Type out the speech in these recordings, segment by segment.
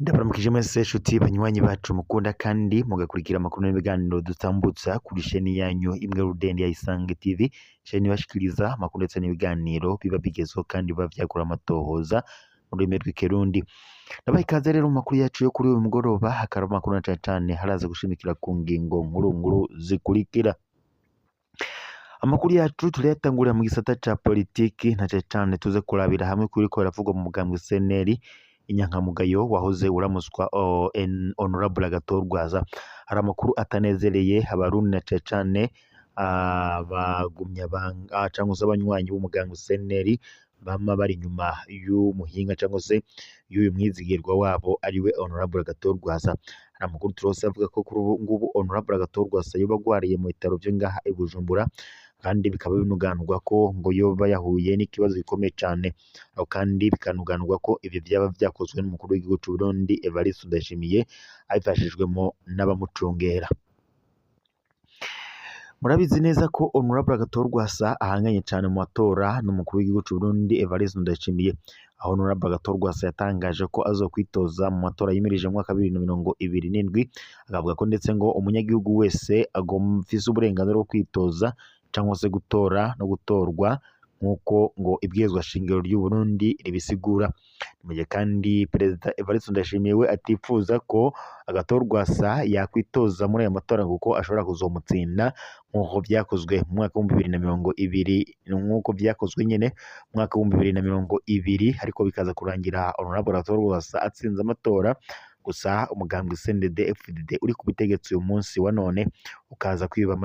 Ndabaramukije mwese nshuti banywanyi bacu mukunda kandi mugakurikira amakuru n'ibiganiro dutambutsa kuri sheni yanyu imwe rudende ya Isange TV, sheni ibashikiriza amakuru ndetse n'ibiganiro biba bigezeho kandi biba vyagura amatohoza mu rurimi rw'ikirundi. Ndabaha ikaze rero mu makuru yacu yo kuri uyu mugoroba, hakaba amakuru na cane cane haraza gushimikira ku ngingo nkuru zikurikira. Amakuru yacu turayatangurira mu gisata ca politiki, na cane cane tuze kurabira hamwe kuriko biravugwa mu mugambwe CNL inyankamugayo wahoze uramuswa Honorable Agathon. Hari amakuru atanezereye abarundi na cane cane abagumya banga cyangwa se abanywanyi b'umugambwe CNL bama bari inyuma y'umuhinga cyangwa se y'uyu mwizigirwa wabo ariwe Honorable Agathon. Hari amakuru turose avuga ko kuri ubu ngubu Honorable Agathon yoba agwariye mu bitaro vyo ngaha i Bujumbura, kandi bikaba binuganurwa ko ngo yoba yahuye n'ikibazo gikomeye cyane, aho kandi bikanuganurwa ko ivyo vyaba vyakozwe n'umukuru w'igihugu c'u Burundi Evariste Ndayishimiye abifashijwemo n'abamucungera. Murabizi neza ko Honorable Agathon ahanganye cyane mu matora n'umukuru w'igihugu c'u Burundi Evariste Ndayishimiye, aho Honorable Agathon yatangaje ko azokwitoza mu matora yimirije mu mwaka 2027, akavuga ko ndetse ngo umunyagihugu wese agomfise uburenganzira bwo kwitoza cyangwa se gutora no gutorwa nk'uko ngo ibwirizwa shingiro ry'u Burundi ribisigura. Mu gihe kandi Perezida Evariste Ndayishimiye we atifuza ko Agathon yakwitoza muri aya matora kuko ashobora kuzomutsinda nk'uko vyakozwe mu mwaka w'2020, nk'uko vyakozwe nyene mu mwaka w'2020, ariko bikaza kurangira Honorable Agathon atsinze amatora. Gusa umugambwe CNDD-FDD uri ku butegetsi uyu munsi wa none ukaza kwiba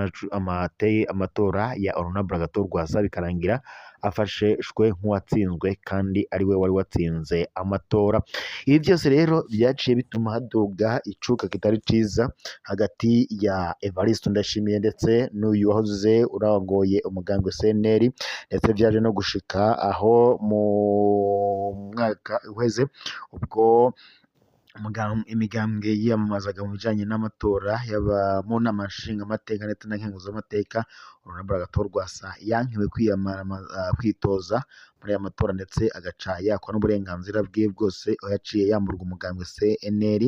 amatora ya Honorable Agathon, bikarangira afasheshwe nk'uwatsinzwe kandi ariwe wari watsinze amatora. Ibi byose rero byaciye bituma haduga icuka kitari ciza hagati ya Evariste Ndayishimiye ndetse n'uyu wahoze uragoye umugambwe CNL, ndetse vyaje no gushika aho mu mwaka uheze ubwo imigambwe yiyamamazaga mu bijanye n'amatora yaba mu nama nshingamateka ndetse na nkenguzamateka, Honorable Agathon yankiwe kwitoza muri aya matora, ndetse agaca yakwa n'uburenganzira bwe bwose, aho yaciye yamburwa umugambwe CNL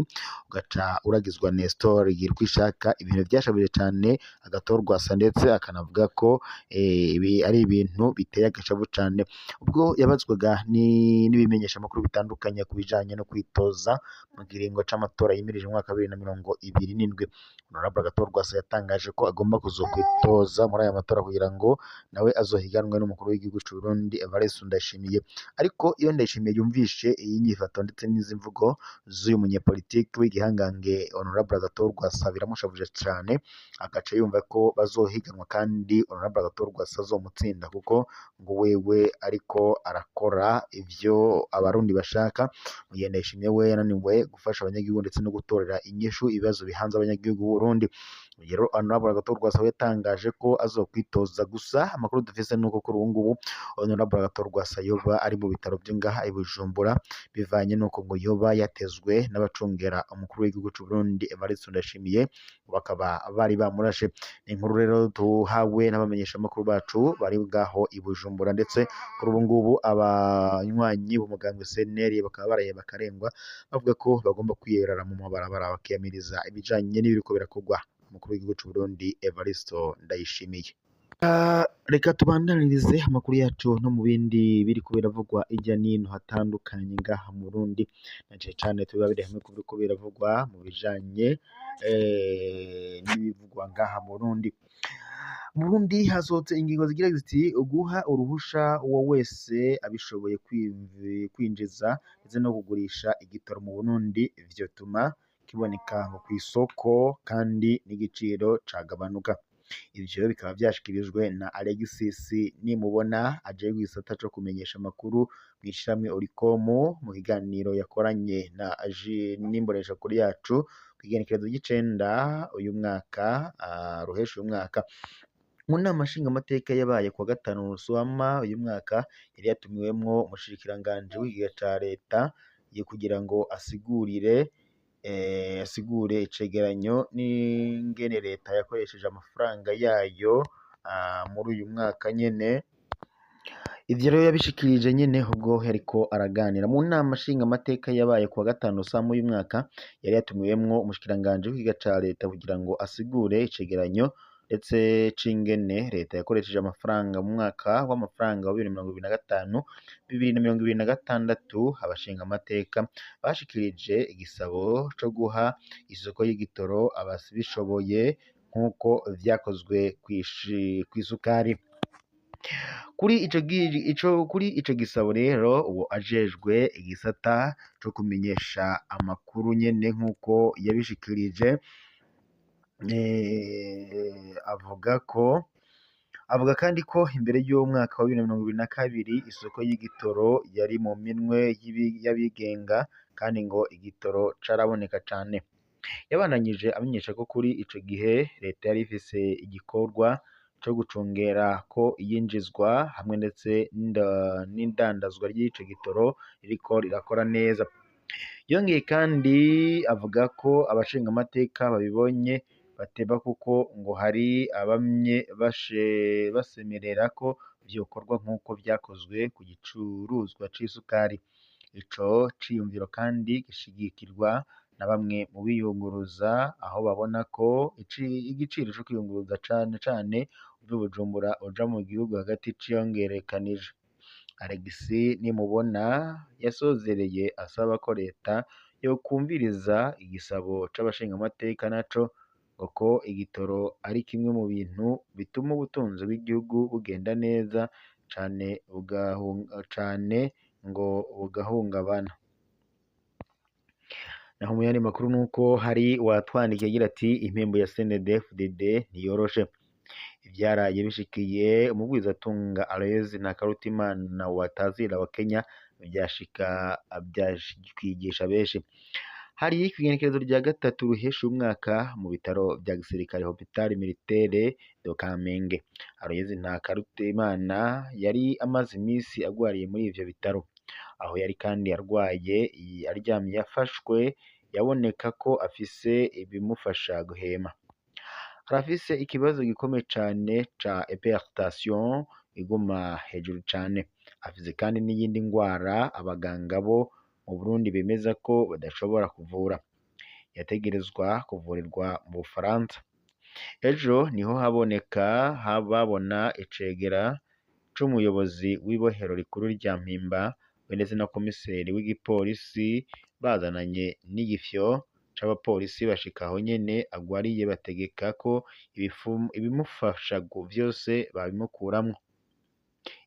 ugaca uragizwa Nestor Girkwishaka. Ibintu vyashabije cane Agathon, ndetse akanavuga ko ibi ari ibintu biteye agashavu cane. Ubwo yabazwaga n'ibimenyesha amakuru bitandukanye ku bijanye no kwitoza mu kiringo c'amatora yimirije mu mwaka 2027, Honorable Agathon yatangaje ko agomba kuzokwitoza muri aya matora kugira ngo nawe azohiganwe n'umukuru w'igihugu c'u Burundi Evariste Ndayishimiye. Ariko iyo Ndayishimiye yumvishe iyi nyifato ndetse n'izi mvugo z'uyu munyepolitiki w'igihangange Honorable Agathon biramushavuje cane, agaca yumva ko bazohiganwa kandi Honorable Agathon azomutsinda kuko ngo wewe ariko arakora ivyo abarundi bashaka, mu gihe Ndayishimiye we yananiwe gufasha abanyagihugu ndetse no gutorera inyishu ibibazo bihanze abanyagihugu b'u Burundi. Rero Honorable Agathon yatangaje ko azokwitoza, gusa amakuru dufise nuko kuri ubu ngubu Honorable Agathon yoba ari mu bitaro vyo ngaha i Bujumbura, bivanye nuko ngo yoba yatezwe n'abacungera umukuru w'igihugu c'u Burundi Evariste Ndayishimiye, bakaba bari bamurashe. Ni inkuru rero tuhawe n'abamenyesha amakuru bacu bari ngaho i Bujumbura, ndetse kuri ubu ngubu abanywanyi b'umugambwe CNL bakaba baraye bakarengwa, bavuga ko bagomba kwiyerera mu mabarabara bakiyamiriza ibijanye n'ibiriko birakorwa umukuru w'igihugu c'u Burundi Evariste Ndayishimiye. Reka tubandanirize amakuru yacu no mu bindi biriko biravugwa ijya n'ino hatandukanye ngaha mu Burundi, na cane cane tubabire hamwe kubiriko biravugwa mu bijanye n'ibivugwa ngaha mu Burundi. Mu Burundi hasohotse ingingo zigira ziti guha uruhusha uwo wese abishoboye kwinjiza ndetse no kugurisha igitoro mu Burundi, vyotuma kiboneka ku isoko kandi n'igiciro cagabanuka. Ivyo bikaba vyashikirijwe na Alexis Nimubona aje gisata co kumenyesha amakuru mw'ishamwe Oricom mu kiganiro yakoranye na n'imbonesha kuri yacu kw'igenekerezo ry'icenda uyu mwaka ruhesha uyu mwaka. Mu nama nshingamateka yabaye kuwa gatanu Rusama uyu mwaka, yari yatumiwemwo umushikiranganji w'igiga ca leta kugira ngo asigure icegeranyo n'ingene leta yakoresheje amafaranga yayo muri uyu mwaka nyene. Ivyo rero yabishikirije nyene ubwo yariko araganira mu nama nshingamateka yabaye kuwa gatanu Samu uyu mwaka, yari yatumiwemwo umushikiranganji w'ikiga ca leta kugira ngo asigure icegeranyo ndetse c'ingene leta yakoresheje amafaranga mu mwaka w'amafaranga wa 2025 2026. Abashingamateka bashikirije igisabo co guha isoko y'igitoro abasibishoboye nk'uko vyakozwe kw'isukari. Kuri ico gisabo rero uwo ajejwe igisata co kumenyesha amakuru nyene nk'uko yabishikirije, avuga kandi ko imbere y'umwaka wa 2022 isoko y'igitoro yari mu minwe y'abigenga kandi ngo igitoro caraboneka cane. Yabandanije amenyesha ko kuri ico gihe leta yari ifise igikorwa co gucungera ko iyinjizwa hamwe ndetse n'indandazwa ry'ico gitoro ririko rirakora neza. Yongeye kandi avuga ko abashingamateka babibonye bateba kuko ngo hari abamye basemerera ko vyokorwa nk'uko vyakozwe ku gicuruzwa c'isukari. Ico ciyumviro kandi gishigikirwa na bamwe mu biyunguruza, aho babona ko igiciro co kwiyunguruza cane cane uva i Bujumbura uja mu gihugu hagati ciyongerekanije. Alexis Nimubona yasozereye asaba ko leta yokumviriza igisabo c'abashingamateka naco ko igitoro ari kimwe mu bintu bituma ubutunzi bw'igihugu bugenda neza cane ngo bugahungabana. Naho mu yandi makuru nuko hari uwatwandikiye agira ati impembo ya CNDD-FDD ntiyoroshe. Ivyaraye bishikiye umugwizatunga Aloys Ntakarutimana watazira wa Kenya vyakwigisha benshi. Hari kw'igenekerezo rya gatatu ruhesha umwaka mu bitaro vya gisirikare Hopital Militaire de Kamenge. Aloys Ntakarutimana yari amaze imisi agwariye muri ivyo bitaro, aho yari kandi arwaye aryamye yafashwe, yaboneka ko afise ibimufasha guhema. Arafise ikibazo gikomeye cane ca hypertension iguma hejuru cane. Afise kandi n'iyindi ngwara abaganga bo mu Burundi bemeza ko badashobora kuvura. Yategerezwa kuvurirwa mu Bufaransa. Ejo niho babona icegera c'umuyobozi w'ibohero rikuru rya Mpimba ndetse na komiseri w'igipolisi bazananye n'igifyo c'abapolisi bashika aho nyene agwariye, bategeka ko ibimufasha vyose babimukuramwo.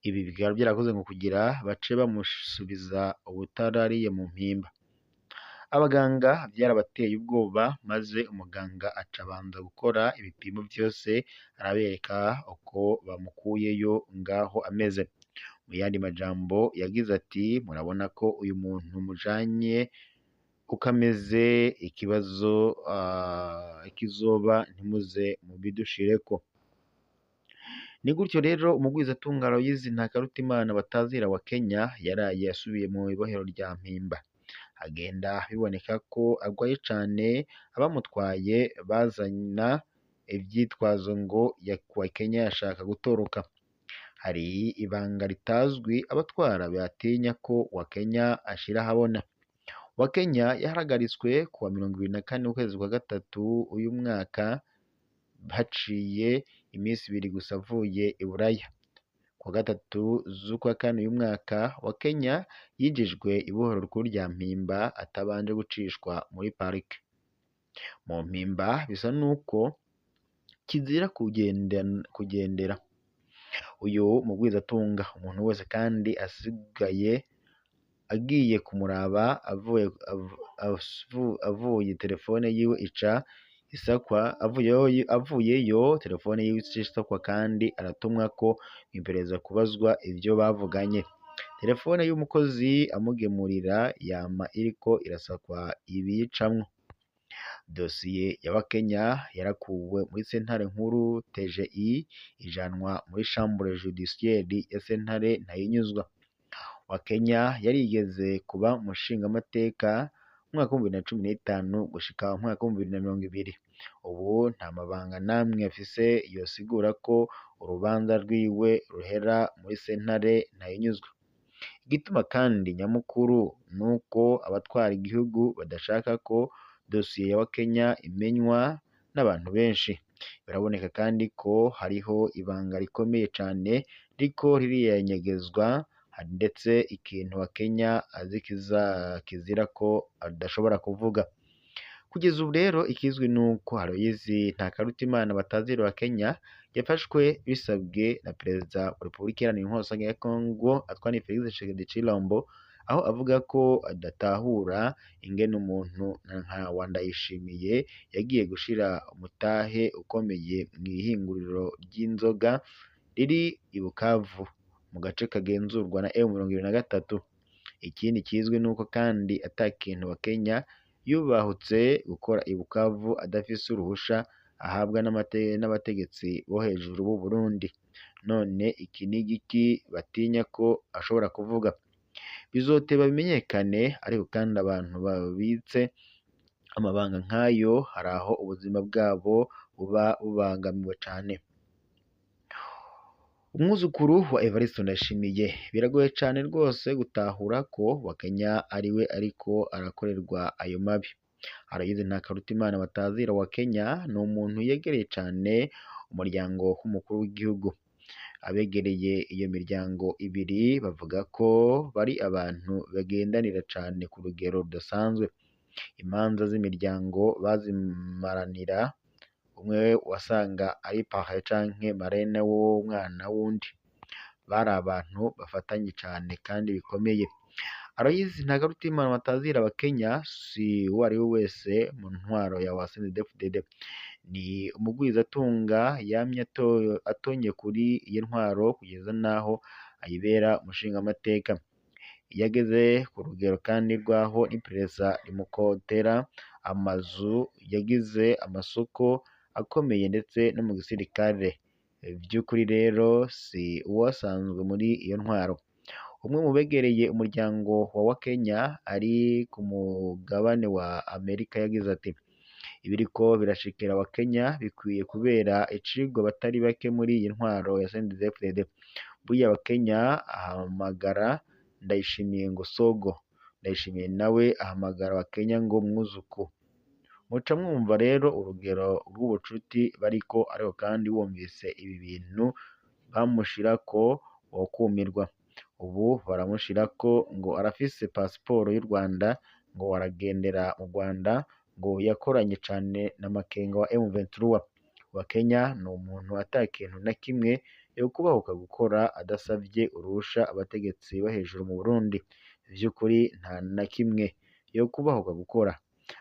Ibi bikaba vyarakozwe ngo kugira bace bamusubiza ubutarariye mu Mpimba. Abaganga vyarabateye ubwoba, maze umuganga aca abanza gukora ibipimo vyose arabereka uko bamukuyeyo ngaho ameze. Mu yandi majambo yagize ati murabona ko uyu muntu mujanye uko ameze, ikibazo ikizoba ntimuze mubidushireko. Ni gutyo rero umugwizatunga Aloys Ntakarutimana batazira wa Kenya yaraye yasubiye mu ibohero rya Mpimba. Agenda biboneka ko agwaye cane, abamutwaye bazana ivyitwazo ngo wa Kenya yashaka gutoroka. Hari ibanga ritazwi abatwara batinya ko wa Kenya ashira ahabona. Wa Kenya yahagaritswe kuwa 24 ukwezi kwa gatatu uyu mwaka, haciye imisi 2 gusa avuye i Buraya. Kuwa gatatu z'ukwa kane uyu mwaka, wa Kenya yinjijwe ibohero rikuru rya Mpimba atabanje gucishwa muri parike. Mu Mpimba bisa nuko kizira kugendera uyu mugwizatunga. Umuntu wese kandi asigaye agiye kumuraba avuye telefone yiwe ica isakwa, avuyeyo telefone yiwe isakwa kandi aratumwa ko iperereza kubazwa ivyo bavuganye. Telefone y'umukozi amugemurira yama iriko irasakwa ibiyicamwo. Dosiye y'Abakenya yarakuwe muri sentare nkuru TGI ijanwa muri chambre judiciaire ya sentare Ntahinyuzwa. Wa Kenya yarigeze kuba umushingamateka mu mwaka wa 2015 gushika mu mwaka wa 2020. ubu nta mabanga namwe afise yosigura ko urubanza rwiwe ruhera muri sentare ntahinyuzwa. Igituma kandi nyamukuru nuko abatwara igihugu badashaka ko dosiye ya Wakenya imenywa n'abantu benshi. Biraboneka kandi ko hariho ibanga rikomeye cane riko ririyanyegezwa, ndetse ikintu Wakenya azi kizira ko adashobora kuvuga. Kugeza ubu rero ikizwi nuko Aloyizi Ntakarutimana batazira Wakenya yafashwe bisabwe na Perezida wa Repubulika Iharanira Intwaro Rusange ya Kongo Antoine Felix Tshisekedi Tshilombo, aho avuga ko adatahura ingene umuntu nka Ndayishimiye yagiye gushira umutahe ukomeye mw'ihinguriro ry'inzoga riri i Bukavu mu gace kagenzurwa na M23. Ikindi kizwi nuko kandi ata kintu Wakenya yubahutse gukora i Bukavu adafise uruhusha ahabwa n'abategetsi bo hejuru b'u Burundi. None iki ni igiki batinya ko ashobora kuvuga? Bizoteba bimenyekane, ariko kandi abantu babitse amabanga nk'ayo hari aho ubuzima bwabo buba bubangamiwe cane. Umwuzukuru wa Evariste Ndayishimiye biragoye cane rwose gutahura ko Wakenya ariwe ariko arakorerwa ayo mabi. Aloyizi Ntakarutimana batazira Wakenya ni umuntu yegereye cane umuryango w'umukuru w'igihugu. Abegereye iyo miryango ibiri bavuga ko bari abantu bagendanira cane ku rugero rudasanzwe. Imanza z'imiryango bazimaranira, umwe wasanga ari pare canke marene w'umwana wundi. Bari abantu bafatanye cane kandi bikomeye. Aloyizi Ntakarutimana batazira Wakenya si uwo ari we wese mu ntwaro ya CNDD-FDD. Ni umugwizatunga yamye atonye kuri iyo ntwaro kugeza naho ayibera umushingamateka. Iyo ageze ku rugero kandi rwaho n'iperereza rimukotera amazu, yagize amasoko akomeye ndetse no mu gisirikare. Vy'ukuri rero si uwasanzwe muri iyo ntwaro. Umwe mu begereye umuryango wa Wakenya ari ku mugabane wa Amerika yagize ati: ibiriko birashikira Wakenya bikwiye kubera icigwa batari bake muri iyi ntwaro ya CNDD-FDD. Buriya Wakenya ahamagara Ndayishimiye ngo sogo, Ndayishimiye nawe ahamagara Wakenya ngo mwuzuku. Muca mwumva rero urugero rw'ubucuti bariko, ariko kandi wumvise ibi bintu bamushirako wokumirwa. Ubu baramushirako ngo arafise pasiporo y'u Rwanda, ngo aragendera mu Rwanda, ngo yakoranye cane na Makenga wa M23. Wakenya ni umuntu ata kintu na kimwe yokubahuka gukora adasavye uruhusha abategetsi bo hejuru mu Burundi. Vy'ukuri nta na kimwe yokubahuka gukora.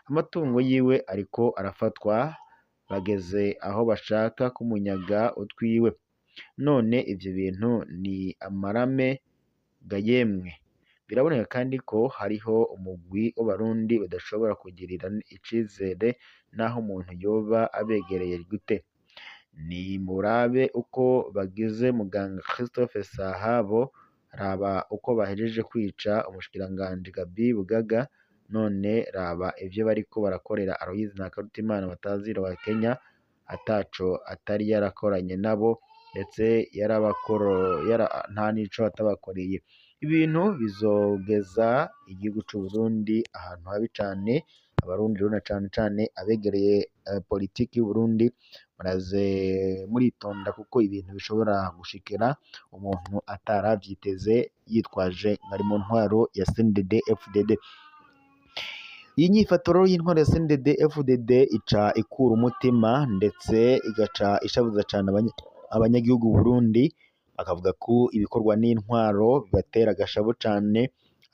Amatungo yiwe ariko arafatwa, bageze aho bashaka kumunyaga utwiwe. None ivyo bintu ni amarame ga yemwe. Biraboneka kandi ko hariho umugwi w'abarundi badashobora kugirira icizere naho umuntu yoba abegereye gute. Ni murabe uko bagize muganga Christophe Sahabo, raba uko bahejeje kwica umushikiranganji Gaby Bugaga, none raba ivyo bariko barakorera Aloyizi Ntakarutimana batazira Wakenya, ataco atari yarakoranye nabo, ndetse nta nico atabakoreye. Ibintu bizogeza igihugu c'u Burundi ahantu habi cane. Abarundi rero na cane cane abegereye politiki y'u Burundi muraze muritonda, kuko ibintu bishobora gushikira umuntu ataravyiteze yitwaje ngari mu ntwaro ya CNDD-FDD. Iyi nyifato rero y'intwaro ya CNDD-FDD ica ikura umutima, ndetse igaca ishavuza cane abanyagihugu Burundi, bakavuga ko ibikorwa n'intwaro bibatera agashabo cane,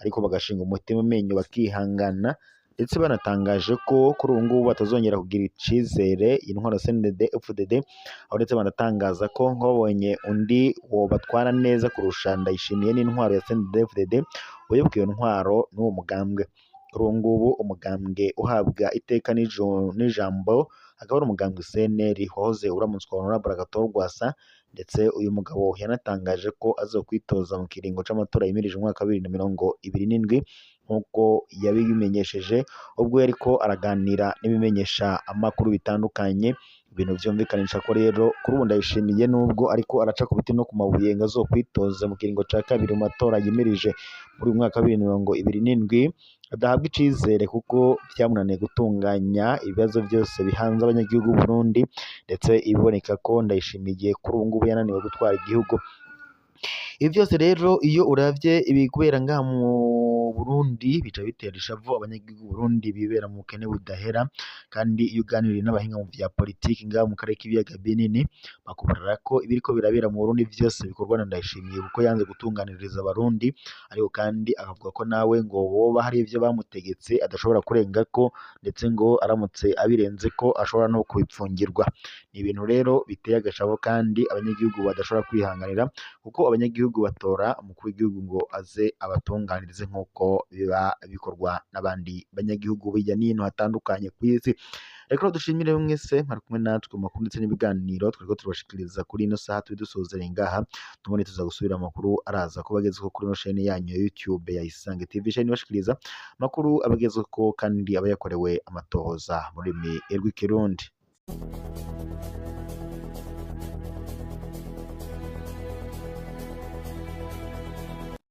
ariko bagashinga umutima umenyo bakihangana, ndetse banatangaje ko kuri ubu ngubu batazongera kugira icizere intwaro ya CNDD-FDD, aho ndetse banatangaza ko nk'ababonye undi wobatwara neza kurusha Ndayishimiye n'intwaro ya CNDD-FDD, uyoboka iyo ntwaro n'uwo mugambwe. Kuri ubu ngubu umugambwe uhabwa iteka n'ijambo akaba ari umugambwe CNL wahoze uramutswa Honorable Agathon Rwasa, ndetse uyu mugabo yanatangaje ko azokwitoza mu kiringo c'amatora yimirije umwaka wa 2027 nk'uko yabimenyesheje ubwo yariko araganira n'ibimenyesha amakuru bitandukanye, ibintu vyumvikanisha ko rero kuri ubu Ndayishimiye nubwo ariko araca ku biti no ku mabuye ngo azokwitoza mu kiringo ca kabiri mu matora yimirije muri uyu mwaka wa 2027 adahabwa icizere kuko vyamunaniye gutunganya ibibazo vyose bihanze abanyagihugu b'u Burundi, ndetse iboneka ko Ndayishimiye kuri ubu ngubu yananiwe gutwara igihugu. Ibi vyose rero iyo uravye ibikubera ngaha mu Burundi bica bitera ishavu abanyagihugu b'u Burundi bibera mu bukene budahera, kandi iyo uganiriye n'abahinga mu vya politiki ngaha mu karere k'ibiyaga binini bakubarira ko ibiriko birabera mu Burundi vyose bikorwa na Ndayishimiye kuko yanze gutunganiriza abarundi, ariko kandi akavuga ko nawe ngo boba hari ivyo bamutegetse adashobora kurengako, ndetse ngo aramutse abirenzeko ashobora no kubipfungirwa. Ni ibintu rero biteye agashabo kandi abanyagihugu badashobora kwihanganira kuko abanyagihugu batora umukuru w'igihugu ngo aze abatunganirize nk'uko biba bikorwa n'abandi banyagihugu hirya no hino hatandukanye ku isi. Reka dushimire mwese mwari kumwe natwe mu makuru ndetse n'ibiganiro twariko turabashikiriza kuri ino saha tubidusozereye ngaha, tubone tuza gusubira amakuru araza kuba agezweho kuri ino chaîne yanyu ya YouTube ya Isange TV, chaîne ibashikiriza amakuru abagezweho kandi aba yakorewe amatohoza mu rurimi rw'ikirundi.